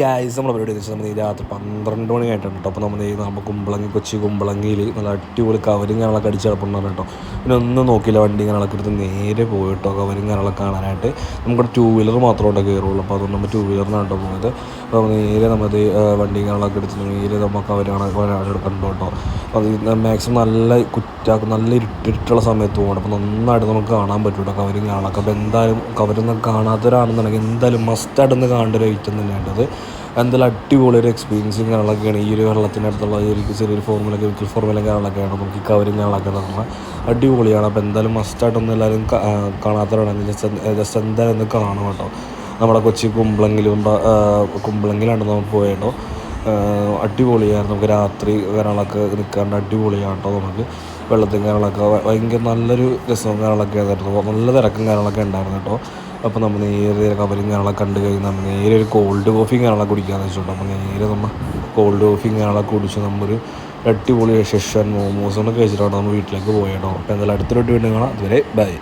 Guys നമ്മളെ പരിപാടി വെച്ചാൽ നമ്മൾ ഈ രാത്രി 12 മണി ആയിട്ടുണ്ട് കേട്ടോ. അപ്പോൾ നമ്മൾ കുമ്പളങ്ങി കൊച്ചി കുമ്പളങ്ങിയിൽ നല്ല അടിപൊളി കവരും കാണാനൊക്കെ അടിച്ച് കിടപ്പുണ്ടാണ് കേട്ടോ. പിന്നെ ഒന്നും നോക്കിയില്ല, വണ്ടി കാണാനൊക്കെ എടുത്ത് നേരെ പോയിട്ടോ കവരും കാണാനൊക്കെ കാണാനായിട്ട്. നമുക്കിവിടെ 2 വീലർ മാത്രമേ കയറുള്ളൂ. അപ്പോൾ അതുകൊണ്ട് നമ്മൾ 2 വീലറിനാണ് കേട്ടോ പോയത്. അപ്പോൾ നേരെ നമ്മൾ വണ്ടി കാണാനൊക്കെ എടുത്ത് നേരെ നമുക്ക് കവർ എടുക്കണ്ടോ കേട്ടോ. അത് മാക്സിമം നല്ല ഇരുട്ടുള്ള സമയത്ത് പോകണം. അപ്പോൾ നന്നായിട്ട് നമുക്ക് കാണാൻ പറ്റും കേട്ടോ കവരും കാണാനൊക്കെ. അപ്പോൾ എന്തായാലും കവരൊന്നും കാണാത്തവരാണെന്നുണ്ടെങ്കിൽ എന്തായാലും മസ്റ്റായിട്ടൊന്ന് കാണേണ്ട ഒരു ഐറ്റം തന്നെയാണത്. എന്തായാലും അടിപൊളി ഒരു എക്സ്പീരിയൻസും കാര്യങ്ങളൊക്കെയാണ്. ഈ ഒരു വെള്ളത്തിനടുത്തുള്ള ചെറിയൊരു വെഹിക്കിൾ ഫോർമുല കാര്യങ്ങളൊക്കെയാണ് നമുക്ക് ഈ കവരും കാര്യങ്ങളൊക്കെ പറഞ്ഞാൽ അടിപൊളിയാണ്. അപ്പോൾ എന്തായാലും മസ്റ്റായിട്ടൊന്നും എല്ലാവരും കാണാത്തവരാണെങ്കിൽ ജസ്റ്റ് എന്തായാലും ഒന്ന് കാണണം കേട്ടോ. നമ്മുടെ കൊച്ചി കുമ്പളങ്ങിലാണ് നമ്മൾ പോയേട്ടോ. അടിപൊളിയായിരുന്നു. നമുക്ക് രാത്രി കാര്യങ്ങളൊക്കെ നിൽക്കാണ്ട് അടിപൊളിയാണ് കേട്ടോ. നമുക്ക് വെള്ളത്തിൽ കാര്യങ്ങളൊക്കെ ഭയങ്കര നല്ലൊരു രസവും കാര്യങ്ങളൊക്കെ ആയിരുന്നു. നല്ല തിരക്കും കാര്യങ്ങളൊക്കെ ഉണ്ടായിരുന്നു കേട്ടോ. അപ്പോൾ നമ്മൾ നേരെ കവരും കാര്യങ്ങളൊക്കെ കണ്ടു കഴിഞ്ഞാൽ നമ്മൾ നേരെ ഒരു കോൾഡ് കോഫിയും കാര്യങ്ങളൊക്കെ കുടിക്കാമെന്ന് വെച്ചിട്ടുണ്ടോ. അപ്പോൾ നേരെ നമ്മൾ കോൾഡ് കോഫിയും കാര്യങ്ങളൊക്കെ കുടിച്ച് നമ്മളൊരു അടിപൊളി ഷെഷ്വാൻ മോമോസൊക്കെ കഴിച്ചിട്ടാണ് നമ്മൾ വീട്ടിലേക്ക് പോയേട്ടോ. അപ്പോൾ എന്തായാലും അടുത്തൊരു വീഡിയോ കാണാം. അതുവരെ ബൈ.